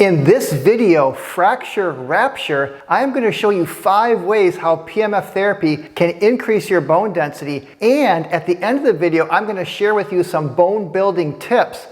In this video, Fracture Rapture, I am going to show you 5 ways how PEMF therapy can increase your bone density, and at the end of the video, I'm going to share with you some bone building tips.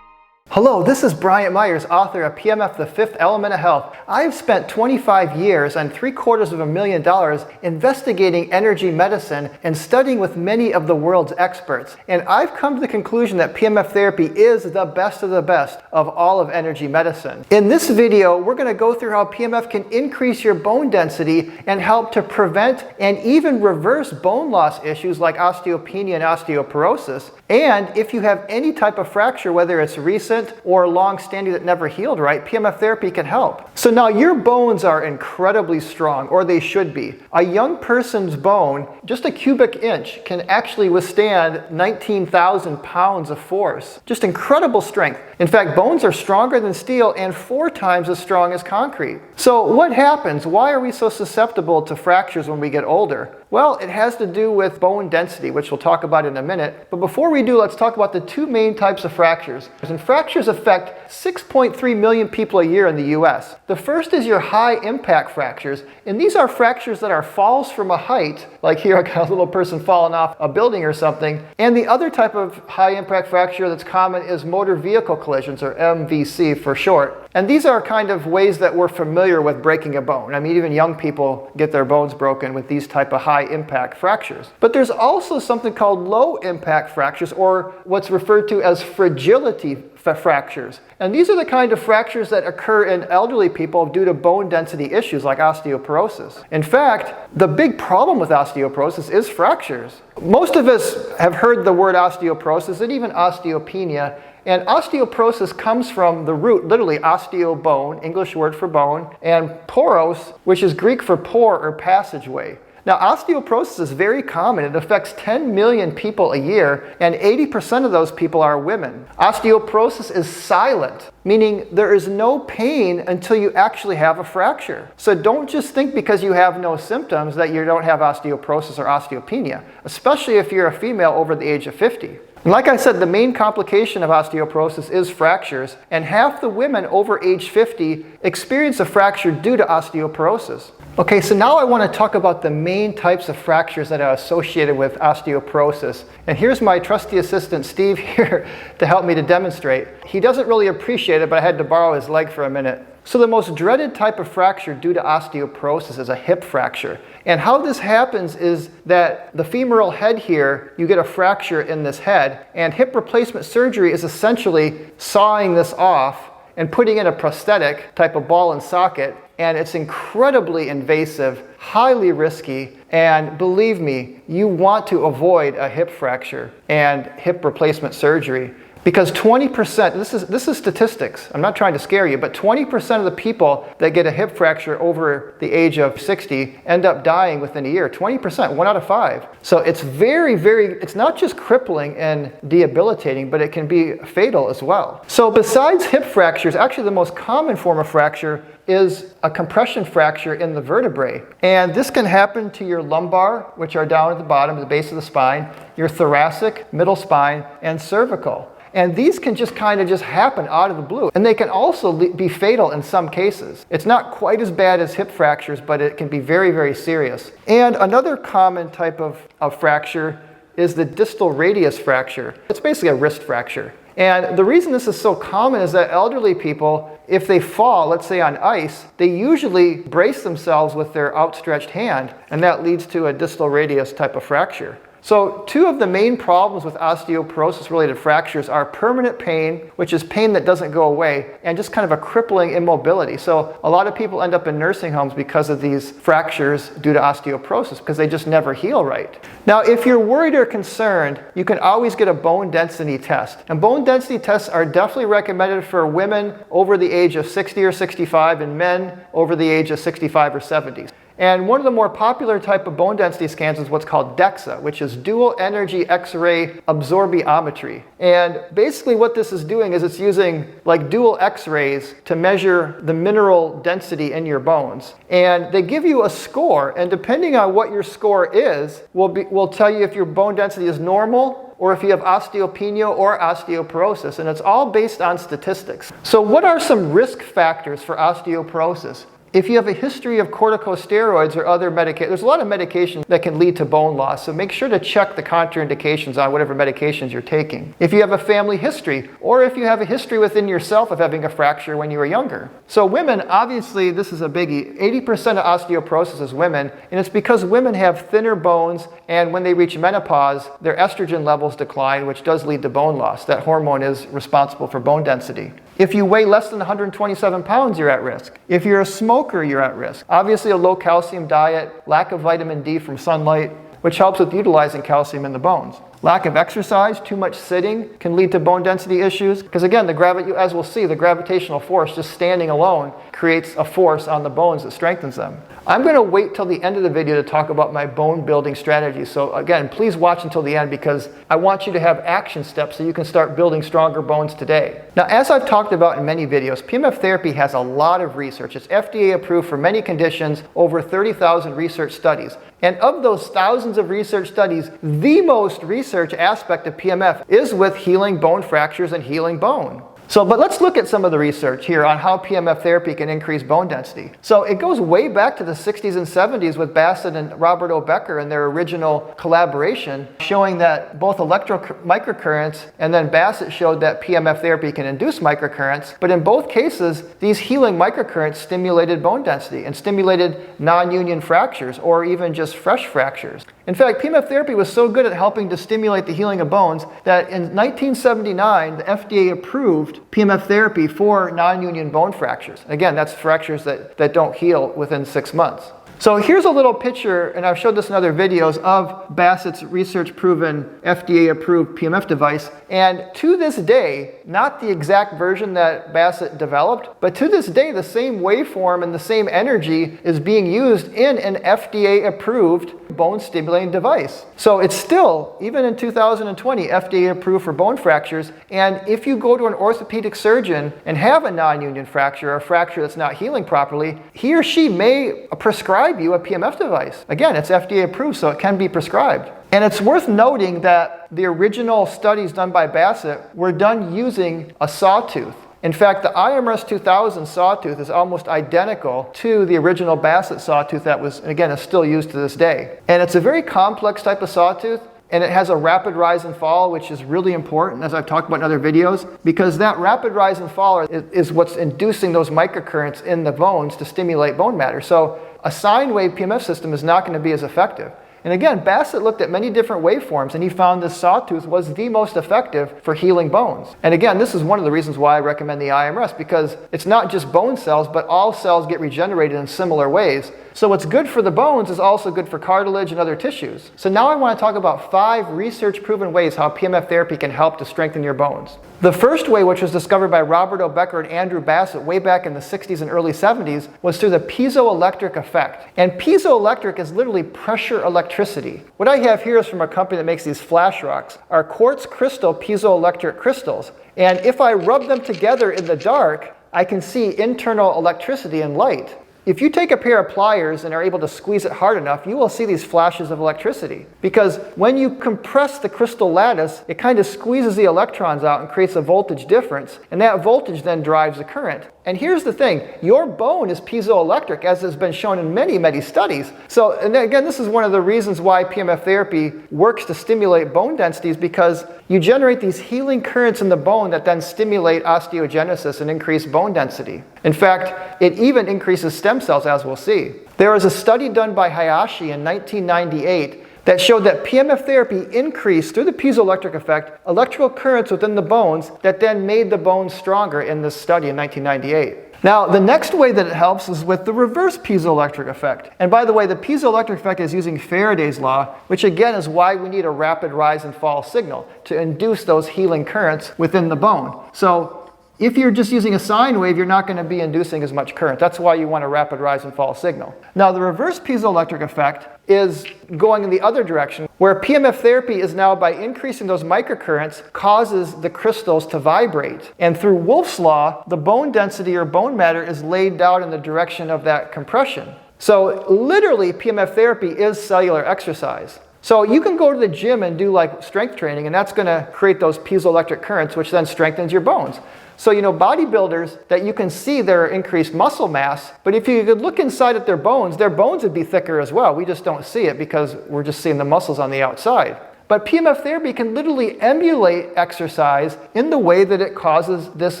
Hello, this is Bryant Myers, author of PEMF, The Fifth Element of Health. I've spent 25 years and $750,000 investigating energy medicine and studying with many of the world's experts. And I've come to the conclusion that PEMF therapy is the best of the best of all of energy medicine. In this video, we're going to go through how PEMF can increase your bone density and help to prevent and even reverse bone loss issues like osteopenia and osteoporosis. And if you have any type of fracture, whether it's recent or long-standing that never healed right, PEMF therapy can help. So now your bones are incredibly strong, or they should be. A young person's bone, just a cubic inch, can actually withstand 19,000 pounds of force. Just incredible strength. In fact, bones are stronger than steel and 4 times as strong as concrete. So what happens? Why are we so susceptible to fractures when we get older? Well, it has to do with bone density, which we'll talk about in a minute. But before we do, let's talk about the 2 main types of fractures. And fractures affect 6.3 million people a year in the US. The first is your high impact fractures. And these are fractures that are falls from a height, like here I got a little person falling off a building or something. And the other type of high impact fracture that's common is motor vehicle collisions, or MVC for short. And these are kind of ways that we're familiar with breaking a bone. I mean, even young people get their bones broken with these type of high impact fractures. But there's also something called low impact fractures, or what's referred to as fragility fractures. And these are the kind of fractures that occur in elderly people due to bone density issues like osteoporosis. In fact, the big problem with osteoporosis is fractures. Most of us have heard the word osteoporosis and even osteopenia. And osteoporosis comes from the root, literally osteobone, English word for bone, and poros, which is Greek for pore or passageway. Now, osteoporosis is very common. It affects 10 million people a year, and 80% of those people are women. Osteoporosis is silent, meaning there is no pain until you actually have a fracture. So don't just think because you have no symptoms that you don't have osteoporosis or osteopenia, especially if you're a female over the age of 50. And like I said, the main complication of osteoporosis is fractures, and half the women over age 50 experience a fracture due to osteoporosis. Okay, so now I want to talk about the main types of fractures that are associated with osteoporosis. And here's my trusty assistant, Steve, here to help me to demonstrate. He doesn't really appreciate it, but I had to borrow his leg for a minute. So the most dreaded type of fracture due to osteoporosis is a hip fracture. And how this happens is that the femoral head here, you get a fracture in this head, and hip replacement surgery is essentially sawing this off and putting in a prosthetic type of ball and socket. And it's incredibly invasive, highly risky, and believe me, you want to avoid a hip fracture and hip replacement surgery. Because 20%, this is statistics, I'm not trying to scare you, but 20% of the people that get a hip fracture over the age of 60 end up dying within a year. 20%, 1 out of 5. So it's it's not just crippling and debilitating, but it can be fatal as well. So besides hip fractures, actually the most common form of fracture is a compression fracture in the vertebrae. And this can happen to your lumbar, which are down at the bottom, the base of the spine, your thoracic, middle spine, and cervical. And these can just happen out of the blue. And they can also be fatal in some cases. It's not quite as bad as hip fractures, but it can be very, very serious. And another common type of fracture is the distal radius fracture. It's basically a wrist fracture. And the reason this is so common is that elderly people, if they fall, let's say on ice, they usually brace themselves with their outstretched hand, and that leads to a distal radius type of fracture. So 2 of the main problems with osteoporosis-related fractures are permanent pain, which is pain that doesn't go away, and just kind of a crippling immobility. So a lot of people end up in nursing homes because of these fractures due to osteoporosis, because they just never heal right. Now, if you're worried or concerned, you can always get a bone density test. And bone density tests are definitely recommended for women over the age of 60 or 65 and men over the age of 65 or 70. And one of the more popular type of bone density scans is what's called DEXA, which is dual energy X-ray absorptiometry. And basically what this is doing is it's using like dual X-rays to measure the mineral density in your bones. And they give you a score, and depending on what your score is, will tell you if your bone density is normal or if you have osteopenia or osteoporosis, and it's all based on statistics. So what are some risk factors for osteoporosis? If you have a history of corticosteroids or other medications, there's a lot of medications that can lead to bone loss, so make sure to check the contraindications on whatever medications you're taking. If you have a family history, or if you have a history within yourself of having a fracture when you were younger. So women, obviously this is a biggie, 80% of osteoporosis is women, and it's because women have thinner bones, and when they reach menopause, their estrogen levels decline, which does lead to bone loss. That hormone is responsible for bone density. If you weigh less than 127 pounds, you're at risk. If you're a smoker, you're at risk. Obviously, a low calcium diet, lack of vitamin D from sunlight, which helps with utilizing calcium in the bones. Lack of exercise, too much sitting can lead to bone density issues. Because again, as we'll see, the gravitational force, just standing alone, creates a force on the bones that strengthens them. I'm going to wait till the end of the video to talk about my bone building strategy. So again, please watch until the end because I want you to have action steps so you can start building stronger bones today. Now, as I've talked about in many videos, PEMF therapy has a lot of research. It's FDA approved for many conditions, over 30,000 research studies. And of those thousands of research studies, the most research aspect of PMF is with healing bone fractures and healing bone. But let's look at some of the research here on how PMF therapy can increase bone density. So it goes way back to the 60s and 70s with Bassett and Robert O. Becker and their original collaboration, showing that both microcurrents, and then Bassett showed that PMF therapy can induce microcurrents. But in both cases, these healing microcurrents stimulated bone density and stimulated non-union fractures or even just fresh fractures. In fact, PMF therapy was so good at helping to stimulate the healing of bones that in 1979, the FDA approved PMF therapy for non-union bone fractures. Again, that's fractures that don't heal within 6 months. So here's a little picture, and I've showed this in other videos, of Bassett's research-proven, FDA-approved PMF device. And to this day, not the exact version that Bassett developed, but to this day, the same waveform and the same energy is being used in an FDA-approved bone-stimulating device. So it's still, even in 2020, FDA-approved for bone fractures. And if you go to an orthopedic surgeon and have a non-union fracture, or a fracture that's not healing properly, he or she may prescribe you a PMF device. Again, it's FDA approved, so it can be prescribed. And it's worth noting that the original studies done by Bassett were done using a sawtooth. In fact, the IMRS 2000 sawtooth is almost identical to the original Bassett sawtooth that was, again, is still used to this day. And it's a very complex type of sawtooth, and it has a rapid rise and fall, which is really important, as I've talked about in other videos, because that rapid rise and fall is what's inducing those microcurrents in the bones to stimulate bone matter. So a sine wave PMF system is not going to be as effective. And again, Bassett looked at many different waveforms, and he found this sawtooth was the most effective for healing bones. And again, this is one of the reasons why I recommend the IMRS, because it's not just bone cells, but all cells get regenerated in similar ways. So what's good for the bones is also good for cartilage and other tissues. So now I want to talk about 5 research-proven ways how PMF therapy can help to strengthen your bones. The first way, which was discovered by Robert O. Becker and Andrew Bassett way back in the 60s and early 70s, was through the piezoelectric effect. And piezoelectric is literally pressure electricity. What I have here is from a company that makes these flash rocks, are quartz crystal piezoelectric crystals. And if I rub them together in the dark, I can see internal electricity and light. If you take a pair of pliers and are able to squeeze it hard enough, you will see these flashes of electricity. Because when you compress the crystal lattice, it kind of squeezes the electrons out and creates a voltage difference, and that voltage then drives the current. And here's the thing, your bone is piezoelectric, as has been shown in many, many studies. So, and again, this is one of the reasons why PMF therapy works to stimulate bone densities, because you generate these healing currents in the bone that then stimulate osteogenesis and increase bone density. In fact, it even increases stem cells, as we'll see. There was a study done by Hayashi in 1998 that showed that PMF therapy increased, through the piezoelectric effect, electrical currents within the bones that then made the bones stronger in this study in 1998. Now, the next way that it helps is with the reverse piezoelectric effect. And by the way, the piezoelectric effect is using Faraday's law, which again is why we need a rapid rise and fall signal to induce those healing currents within the bone. So If you're just using a sine wave, you're not going to be inducing as much current. That's why you want a rapid rise and fall signal. Now, the reverse piezoelectric effect is going in the other direction, where PEMF therapy is now, by increasing those microcurrents, causes the crystals to vibrate. And through Wolff's law, the bone density or bone matter is laid down in the direction of that compression. So literally, PEMF therapy is cellular exercise. So you can go to the gym and do like strength training, and that's going to create those piezoelectric currents, which then strengthens your bones. So, bodybuilders that you can see their increased muscle mass, but if you could look inside at their bones would be thicker as well. We just don't see it because we're just seeing the muscles on the outside. But PEMF therapy can literally emulate exercise in the way that it causes this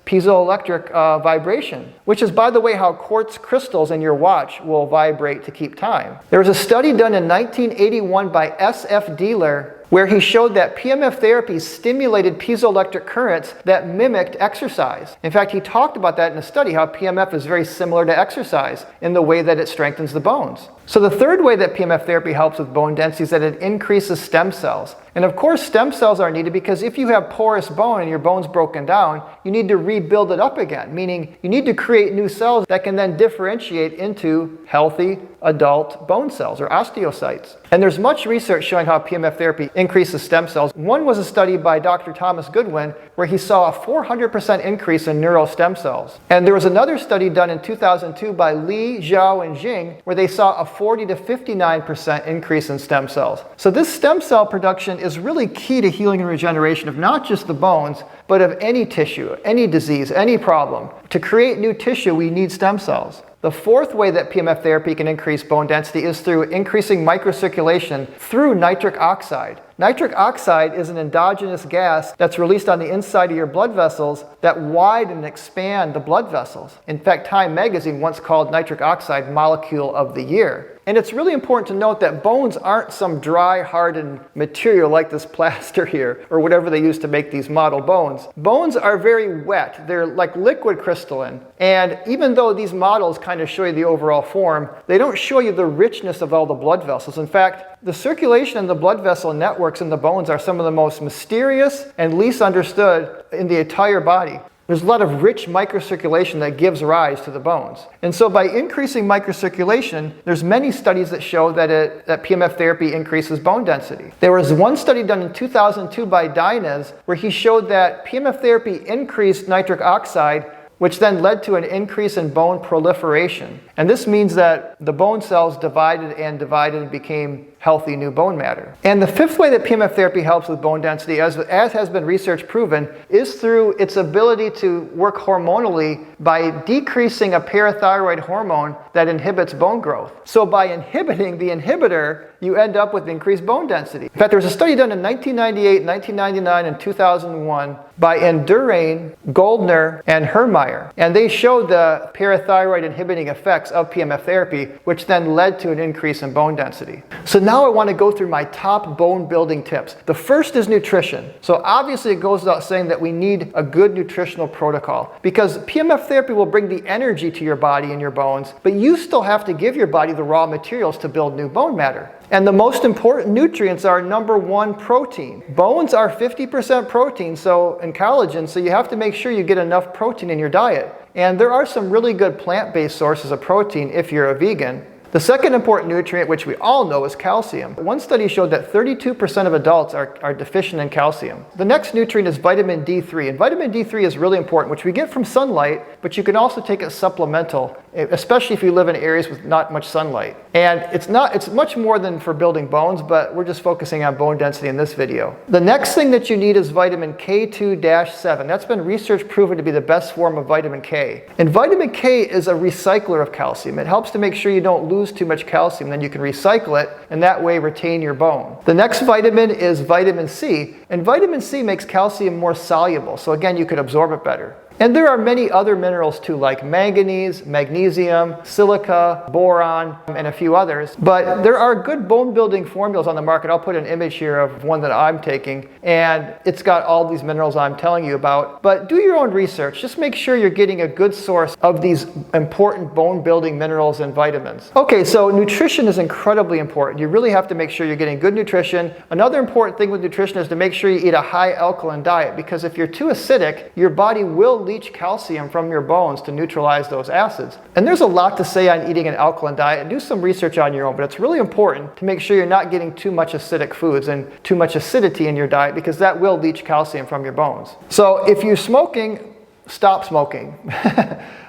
piezoelectric vibration, which is, by the way, how quartz crystals in your watch will vibrate to keep time. There was a study done in 1981 by S.F. Dealer where he showed that PEMF therapy stimulated piezoelectric currents that mimicked exercise. In fact, he talked about that in a study, how PEMF is very similar to exercise in the way that it strengthens the bones. So the third way that PEMF therapy helps with bone density is that it increases stem cells. And of course, stem cells are needed because if you have porous bone and your bone's broken down, you need to rebuild it up again, meaning you need to create new cells that can then differentiate into healthy adult bone cells or osteocytes. And there's much research showing how PEMF therapy increases stem cells. One was a study by Dr. Thomas Goodwin where he saw a 400% increase in neural stem cells. And there was another study done in 2002 by Li, Zhao, and Jing where they saw a 40 to 59% increase in stem cells. So this stem cell production is really key to healing and regeneration of not just the bones, but of any tissue, any disease, any problem. To create new tissue, we need stem cells. The fourth way that PEMF therapy can increase bone density is through increasing microcirculation through nitric oxide. Nitric oxide is an endogenous gas that's released on the inside of your blood vessels that widen and expand the blood vessels. In fact, Time magazine once called nitric oxide molecule of the year. And it's really important to note that bones aren't some dry, hardened material like this plaster here, or whatever they use to make these model bones. Bones are very wet. They're like liquid crystalline. And even though these models kind of show you the overall form, they don't show you the richness of all the blood vessels. In fact, the circulation and the blood vessel networks in the bones are some of the most mysterious and least understood in the entire body. There's a lot of rich microcirculation that gives rise to the bones. And so by increasing microcirculation, there's many studies that show that PEMF therapy increases bone density. There was one study done in 2002 by Dinez where he showed that PEMF therapy increased nitric oxide, which then led to an increase in bone proliferation. And this means that the bone cells divided and became healthy new bone matter. And the fifth way that PEMF therapy helps with bone density, as has been research proven, is through its ability to work hormonally by decreasing a parathyroid hormone that inhibits bone growth. So by inhibiting the inhibitor, you end up with increased bone density. In fact, there was a study done in 1998, 1999, and 2001 by Endurain, Goldner, and Hermeyer. And they showed the parathyroid inhibiting effects of PEMF therapy, which then led to an increase in bone density. So now I want to go through my top bone building tips. The first is nutrition. So obviously it goes without saying that we need a good nutritional protocol because PEMF therapy will bring the energy to your body and your bones, but you still have to give your body the raw materials to build new bone matter. And the most important nutrients are number one, protein. Bones are 50% protein and collagen, so you have to make sure you get enough protein in your diet. And there are some really good plant-based sources of protein if you're a vegan. The second important nutrient, which we all know, is calcium. One study showed that 32% of adults are deficient in calcium. The next nutrient is vitamin D3, and vitamin D3 is really important, which we get from sunlight, but you can also take it supplemental, especially if you live in areas with not much sunlight. And it's much more than for building bones, but we're just focusing on bone density in this video. The next thing that you need is vitamin K2-7. That's been research proven to be the best form of vitamin K. And vitamin K is a recycler of calcium. It helps to make sure you don't lose too much calcium, then you can recycle it and that way retain your bone. The next vitamin is vitamin C, and vitamin C makes calcium more soluble, so again you could absorb it better. And there are many other minerals too, like manganese, magnesium, silica, boron, and a few others. But there are good bone building formulas on the market. I'll put an image here of one that I'm taking, and it's got all these minerals I'm telling you about. But do your own research. Just make sure you're getting a good source of these important bone building minerals and vitamins. Okay, so nutrition is incredibly important. You really have to make sure you're getting good nutrition. Another important thing with nutrition is to make sure you eat a high alkaline diet, because if you're too acidic, your body will leach calcium from your bones to neutralize those acids. And there's a lot to say on eating an alkaline diet, and do some research on your own, but it's really important to make sure you're not getting too much acidic foods and too much acidity in your diet, because that will leach calcium from your bones. So if you're smoking, stop smoking.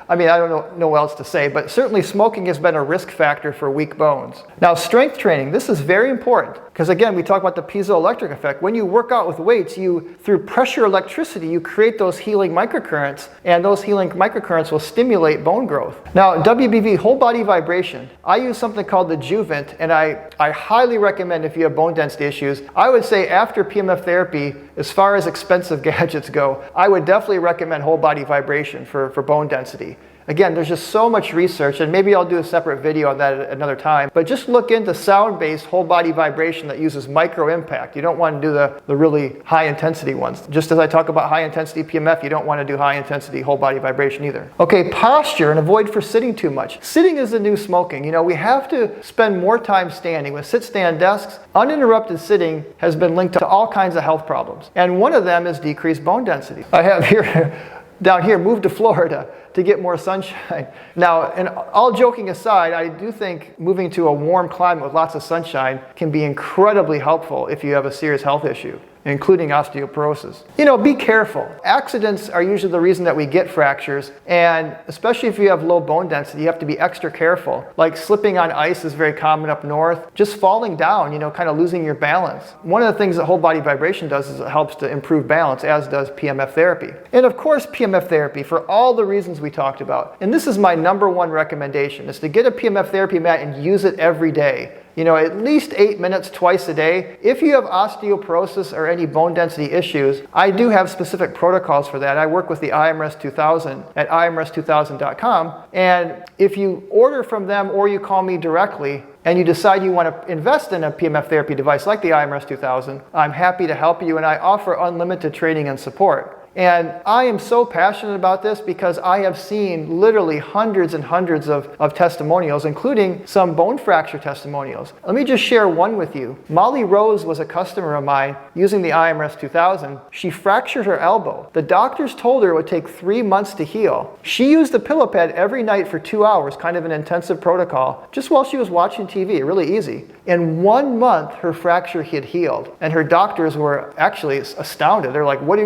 I mean, I don't know what else to say, but certainly smoking has been a risk factor for weak bones. Now, strength training, this is very important, because again, we talk about the piezoelectric effect. When you work out with weights, through pressure electricity, you create those healing microcurrents, and those healing microcurrents will stimulate bone growth. Now, WBV, whole body vibration, I use something called the Juvent, and I highly recommend if you have bone density issues. I would say after PEMF therapy, as far as expensive gadgets go, I would definitely recommend whole body vibration for bone density. Again, there's just so much research, and maybe I'll do a separate video on that at another time, but just look into sound-based whole body vibration that uses micro impact. You don't want to do the really high intensity ones. Just as I talk about high intensity PMF, you don't want to do high intensity whole body vibration either. Okay, posture, and avoid for sitting too much. Sitting is the new smoking. You know, we have to spend more time standing. With sit-stand desks, uninterrupted sitting has been linked to all kinds of health problems, and one of them is decreased bone density. I have here, down here, moved to Florida to get more sunshine. Now, and all joking aside, I do think moving to a warm climate with lots of sunshine can be incredibly helpful if you have a serious health issue, including osteoporosis. You know, be careful. Accidents are usually the reason that we get fractures, and especially if you have low bone density, you have to be extra careful. Like slipping on ice is very common up north. Just falling down, you know, kind of losing your balance. One of the things that whole body vibration does is it helps to improve balance, as does PMF therapy. And of course, PMF therapy, for all the reasons we talked about. And this is my #1 recommendation, is to get a PMF therapy mat and use it every day. You know, at least 8 minutes twice a day. If you have osteoporosis or any bone density issues, I do have specific protocols for that. I work with the IMRS 2000 at imrs2000.com. And if you order from them or you call me directly and you decide you want to invest in a PMF therapy device like the IMRS 2000, I'm happy to help you, and I offer unlimited training and support. And I am so passionate about this because I have seen literally hundreds and hundreds of testimonials, including some bone fracture testimonials. Let me just share one with you. Molly Rose was a customer of mine using the IMRS 2000. She fractured her elbow. The doctors told her it would take 3 months to heal. She used the pillow pad every night for 2 hours, kind of an intensive protocol, just while she was watching TV, really easy. In 1 month, her fracture had healed, and her doctors were actually astounded. They're like, what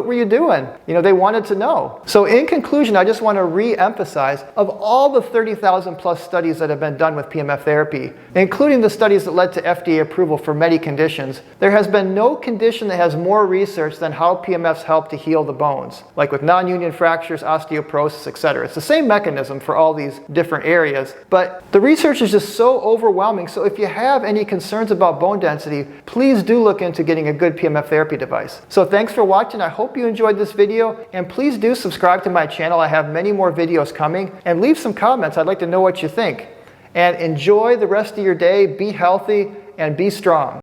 were you doing? You know, they wanted to know. So in conclusion, I just want to re-emphasize, of all the 30,000 plus studies that have been done with PMF therapy, including the studies that led to FDA approval for many conditions, there has been no condition that has more research than how PMFs help to heal the bones, like with non-union fractures, osteoporosis, etc. It's the same mechanism for all these different areas, but the research is just so overwhelming. So if you have any concerns about bone density, please do look into getting a good PMF therapy device. So thanks for watching. I hope you enjoyed this video, and please do subscribe to my channel. I have many more videos coming, and leave some comments. I'd like to know what you think. And enjoy the rest of your day. Be healthy and be strong.